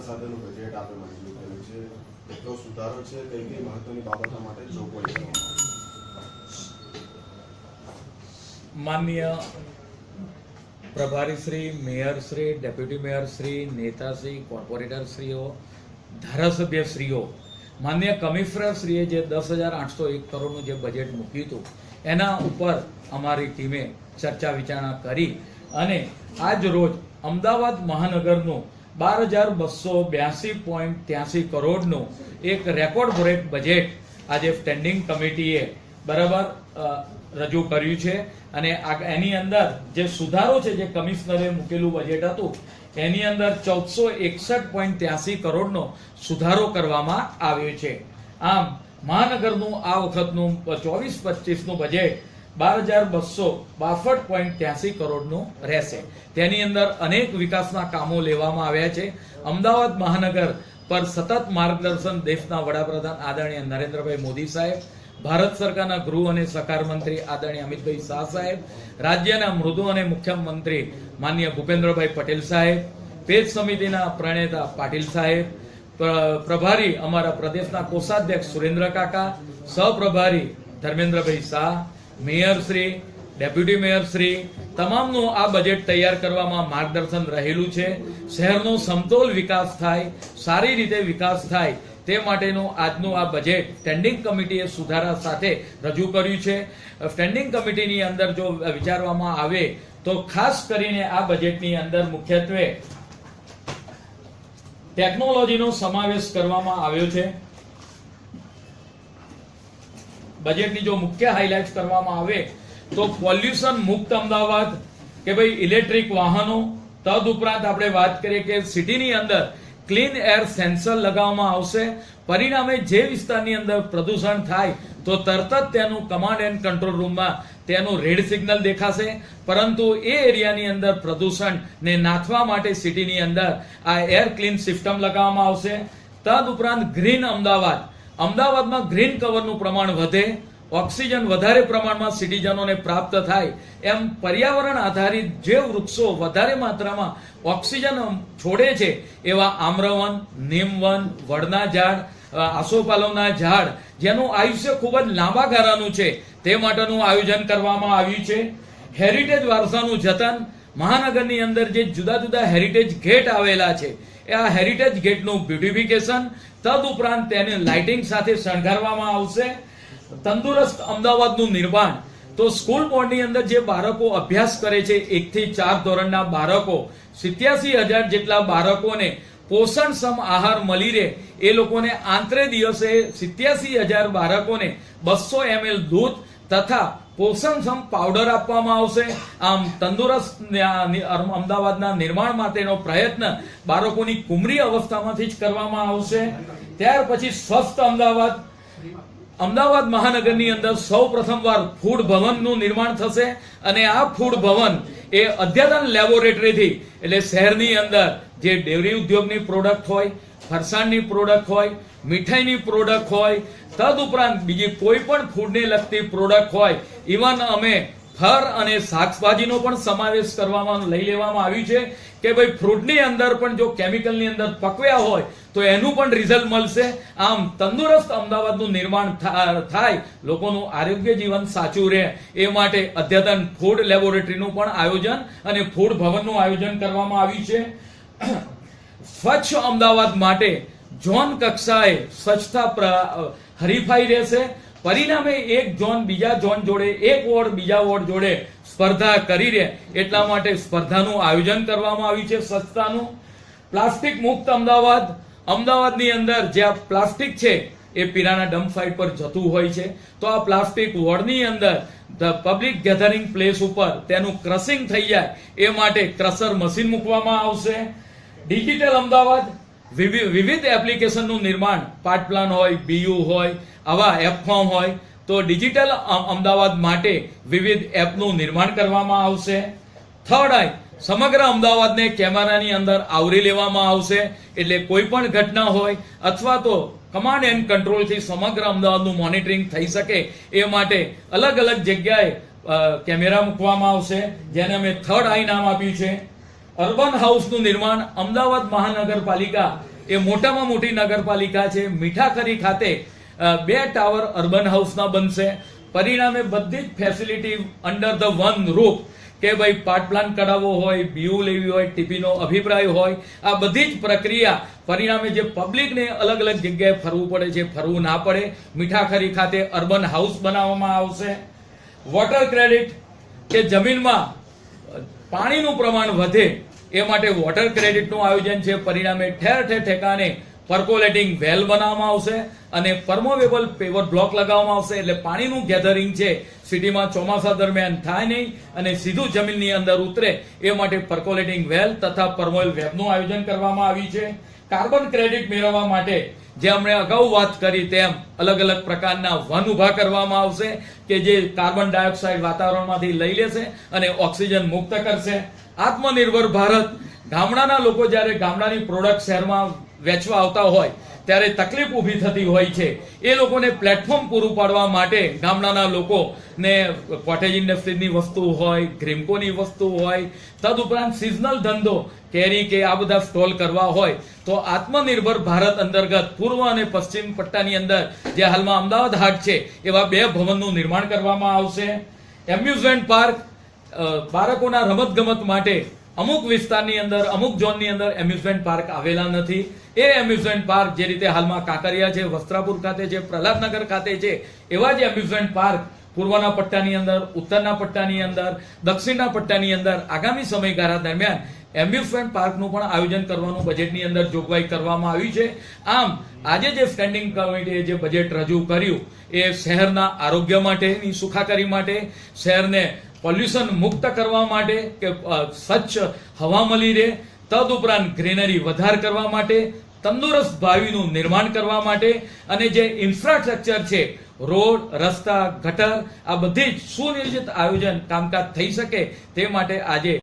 સાથેનું બજેટ આપણે મંજૂર કર્યું છે, કેટલો સુધારો છે, કઈ કઈ મહત્વની બાબતો માટે જોગવાઈ કરવામાં માનનીય પ્રભારીશ્રી, મેયરશ્રી, ડેપ્યુટી મેયરશ્રી, નેતાશ્રી, કોર્પોરેટરશ્રીઓ, ધારાસભ્યશ્રીઓ, માનનીય કમિશનરશ્રીએ જે 10,801 કરોડનું જે બજેટ મૂક્યું હતું એના ઉપર અમારી ટીમે ચર્ચા વિચારણા કરી અને આજ રોજ અમદાવાદ મહાનગરનું 12,282.83 કરોડનું એક રેકોર્ડ બ્રેક બજેટ આજે સ્ટેન્ડિંગ કમિટીએ બરાબર રજૂ કર્યું છે અને એની અંદર જે સુધારો છે, જે કમિશનરે મૂકેલું બજેટ હતું એની અંદર 1461.83 કરોડનો સુધારો કરવામાં આવ્યો છે. આમ મહાનગરનું આ વખતનું 24-25નું બજેટ 12,262.83 કરોડનું રહેશે. તેની અંદર અનેક વિકાસના કામો લેવામાં આવ્યા છે. અમદાવાદ મહાનગર પર સતત માર્ગદર્શન દેશના વડાપ્રધાન આદરણીય નરેન્દ્રભાઈ મોદી સાહેબ, ભારત સરકારના ગૃહ અને સહકાર મંત્રી આદરણીય અમિતભાઈ શાહ સાહેબ, રાજ્યના મૃદુ અને મુખ્યમંત્રી માનનીય ભૂપેન્દ્રભાઈ પટેલ સાહેબ, પેજ સમિતિના પ્રણેતા પાટીલ સાહેબ, પ્રભારી અમારા પ્રદેશના કોષાધ્યક્ષ સુરેન્દ્ર કાકા, સહપ્રભારી ધર્મેન્દ્રભાઈ શાહ, મેયરશ્રી, ડેપ્યુટી મેયરશ્રી, તમામનું આ બજેટ તૈયાર કરવામાં માર્ગદર્શન રહેલું છે. શહેરનો સમતોલ વિકાસ થાય, સારી રીતે વિકાસ થાય તે માટેનું આજનું આ બજેટ સ્ટેન્ડિંગ કમિટીએ સુધારા સાથે રજૂ કર્યું છે. સ્ટેન્ડિંગ કમિટીની અંદર જો વિચારવામાં આવે તો ખાસ કરીને આ બજેટની અંદર મુખ્યત્વે ટેકનોલોજીનો સમાવેશ કરવામાં આવ્યો છે. બજેટની જો મુખ્ય હાઇલાઇટ કરવામાં આવે તો પોલ્યુશન મુક્ત અમદાવાદ, કે ભાઈ ઇલેક્ટ્રિક વાહનો, તદ ઉપરાંત આપણે વાત કરીએ કે સિટીની અંદર ક્લીન એર સેન્સર લગાવવામાં આવશે. પરિણામે જે વિસ્તારની અંદર પ્રદૂષણ થાય તો તરત જ તેનું કમાન્ડ એન્ડ કંટ્રોલ રૂમમાં તેનું રેડ સિગ્નલ દેખાશે, પરંતુ એ એરિયાની અંદર પ્રદૂષણને નાથવા માટે સિટીની અંદર આ એર ક્લીન સિસ્ટમ લગાવવામાં આવશે. તદ ઉપરાંત ગ્રીન અમદાવાદ, અમદાવાદમાં ગ્રીન કવરનું પ્રમાણ વધે, ઓક્સિજન વધારે પ્રમાણમાં સિટીઝનોને પ્રાપ્ત થાય, એમ પર્યાવરણ આધારિત જે વૃક્ષો વધારે માત્રામાં ઓક્સિજન છોડે છે એવા આમ્રવન, નીમવન, વડના ઝાડ, આસોપાલવના ઝાડ જેનું આયુષ્ય ખૂબ જ લાંબા ગાળાનું છે તે માટેનું આયોજન કરવામાં આવ્યું છે. હેરિટેજ વારસાનું જતન, મહાનગરની અંદર જે જુદા જુદા હેરિટેજ ગેટ આવેલા છે એ આ હેરિટેજ ગેટનું બ્યુટિફિકેશન, તદ ઉપરાંત તેને લાઇટિંગ સાથે શણગારવામાં આવશે. તંદુરસ્ત અમદાવાદનું નિર્માણ, તો સ્કૂલ બોર્ડની અંદર જે બાળકો અભ્યાસ કરે છે 1 થી 4 ધોરણના બાળકો, 87,000 જેટલા બાળકોને પોષણક્ષમ આહાર મળી રહે એ લોકોને આંતરે દિવસે 87,000 બાળકોને 200 ml દૂધ તથા પોષણક્ષમ પાવડર આપવામાં આવશે. આમ તંદુરસ્ત અમદાવાદના નિર્માણ માટેનો પ્રયત્ન બાળકોની કુમરી અવસ્થામાંથી જ કરવામાં આવશે. ત્યાર પછી સ્વસ્થ અમદાવાદ, અમદાવાદ મહાનગરની અંદર સૌ પ્રથમવાર ફૂડ ભવનનું નિર્માણ થશે અને આ ફૂડ ભવન એ અદ્યતન લેબોરેટરીથી, એટલે શહેરની અંદર જે ડેરી ઉદ્યોગની પ્રોડક્ટ હોય, ફરસાણની પ્રોડક્ટ હોય, મીઠાઈની પ્રોડક્ટ હોય, તદ ઉપરાંત બીજી કોઈ પણ ફૂડને લગતી પ્રોડક્ટ હોય, ઇવન અમે ફળ અને શાકભાજીનો પણ સમાવેશ કરવામાં લઈ લેવામાં આવ્યું છે કે ભાઈ ફ્રૂટની અંદર પણ જો કેમિકલની અંદર પકવ્યા હોય તો એનું પણ રિઝલ્ટ મળશે. આમ તંદુરસ્ત અમદાવાદનું નિર્માણ થાય, લોકોનું આરોગ્ય જીવન સાચું રહે એ માટે અદ્યતન ફૂડ લેબોરેટરીનું પણ આયોજન અને ફૂડ ભવનનું આયોજન કરવામાં આવ્યું છે. સ્વચ્છ અમદાવાદ માટે ઝોન કક્ષાએ સ્વચ્છતા હરીફાઈ રહેશે. પરિણામે એક ઝોન બીજા ઝોન જોડે, એક વોર્ડ બીજા વોર્ડ જોડે સ્પર્ધા કરી રહે એટલા માટે સ્પર્ધાનું આયોજન કરવામાં આવ્યું છે. સ્વચ્છતાનું પ્લાસ્ટિક મુક્ત અમદાવાદ, અમદાવાદની અંદર જે આ પ્લાસ્ટિક છે એ પીરાના ડમ્પ સાઇટ પર જતું હોય છે, તો આ પ્લાસ્ટિક વોર્ડની અંદર પબ્લિક ગેધરિંગ પ્લેસ ઉપર તેનું ક્રશિંગ થઈ જાય એ માટે ક્રશર મશીન મૂકવામાં આવશે. ડિજિટલ અમદાવાદ, વિવિધ એપ્લિકેશનનું નિર્માણ, પાર્ટ પ્લાન હોય, બીયુ હોય, આવા એપ ફોર્મ હોય, તો ડિજિટલ અમદાવાદ માટે વિવિધ એપનું નિર્માણ કરવામાં આવશે. થર્ડ આઈ, સમગ્ર અમદાવાદને કેમેરાની અંદર આવરી લેવામાં આવશે, એટલે કોઈ પણ ઘટના હોય અથવા તો કમાન્ડ એન્ડ કંટ્રોલથી સમગ્ર અમદાવાદનું મોનિટરિંગ થઈ શકે એ માટે અલગ અલગ જગ્યાએ કેમેરા મૂકવામાં આવશે, જેને અમે થર્ડ આઈ નામ આપ્યું છે. અર્બન હાઉસનું નિર્માણ, અમદાવાદ મહાનગરપાલિકા એ મોટામાં મોટી નગરપાલિકા છે. મીઠાખરી ખાતે 2 ટાવર અર્બન હાઉસના બનશે. પરિણામે બધી જ facility under the one roof, કે ભાઈ પાર્ટ પ્લાન કઢાવવો હોય, બીયુ લેવી હોય, ટીપીનો અભિપ્રાય હોય, આ બધી જ પ્રક્રિયા પરિણામે જે પબ્લિકને અલગ અલગ જગ્યાએ ફરવું પડે છે, ફરવું ના પડે. મીઠાખરી ખાતે અર્બન હાઉસ બનાવવામાં આવશે. વોટર ક્રેડિટ, કે જમીનમાં પાણીનું પ્રમાણ વધે એ માટે વોટર ક્રેડિટનું આયોજન છે. પરિણામે ઠેર ઠેર ઠેકાણે પર્કોલેટિંગ વેલ બનાવવામાં આવશે અને પરમોવેબલ પેવર બ્લોક લગાવવામાં આવશે. એટલે પાણીનું ગેધરિંગ છે સિટીમાં ચોમાસા દરમિયાન થાય નહીં અને સીધું જમીનની અંદર ઉતરે એ માટે પર્કોલેટિંગ વેલ તથા પરમોવેલ વેબનું આયોજન કરવામાં આવ્યું છે. કાર્બન ક્રેડિટ મેળવવા માટે જે આપણે અગાઉ વાત કરી તેમ અલગ અલગ પ્રકારના વન ઉભા કરવામાં આવશે કે જે કાર્બન ડાયોક્સાઇડ વાતાવરણમાંથી લઈ લેશે અને ઓક્સિજન મુક્ત કરશે. આત્મનિર્ભર ભારત, ગામડાના લોકો જ્યારે ગામડાની પ્રોડક્ટ શહેરમાં વેચવા આવતા હોય ત્યારે તકલીફ ઊભી થતી હોય છે. એ લોકોને પ્લેટફોર્મ પૂરું પાડવા માટે ગામડાના લોકોને કોટેજ ઇન્ડસ્ટ્રીની વસ્તુ હોય, ગ્રીમકોની વસ્તુ હોય, તદુપરાંત સિઝનલ ધંધો કેરી કે આ બધા સ્ટોલ કરવા હોય તો આત્મનિર્ભર ભારત અંતર્ગત પૂર્વ અને પશ્ચિમ પટ્ટાની અંદર જે હાલમાં અમદાવાદ હાટ છે એવા 2 ભવનનું નિર્માણ કરવામાં આવશે. એમ્યુઝમેન્ટ પાર્ક, બાળકોના રમતગમત માટે અમુક વિસ્તારની અંદર, અમુક ઝોનની અંદર એમ્યુઝમેન્ટ પાર્ક આવેલા નથી. એ એમ્યુઝમેન્ટ પાર્ક જે રીતે હાલમાં કાંકરિયા છે, વસ્ત્રાપુર ખાતે છે, પ્રહલાદનગર ખાતે છે, એવા જ એમ્યુઝમેન્ટ પાર્ક પૂર્વના પટ્ટાની અંદર, ઉત્તરના પટ્ટાની અંદર, દક્ષિણના પટ્ટાની અંદર આગામી સમયગાળા દરમિયાન એમ્યુઝમેન્ટ પાર્કનું પણ આયોજન કરવાનું બજેટની અંદર જોગવાઈ કરવામાં આવી છે. આમ આજે જે સ્ટેન્ડિંગ કમિટીએ જે બજેટ રજૂ કર્યું એ શહેરના આરોગ્ય માટેની સુખાકારી માટે, શહેરને પોલ્યુશન મુક્ત કરવા માટે કે સ્વચ્છ હવા મળી રહે, તદુપરાંત ગ્રીનરી વધાર કરવા માટે, તંદુરસ્ત ભાવિનું નિર્માણ કરવા માટે અને જે ઇન્ફ્રાસ્ટ્રક્ચર છે, રોડ, રસ્તા, ગટર, આ બધી જ સુનિયોજિત આયોજન કામકાજ થઈ શકે તે માટે આજે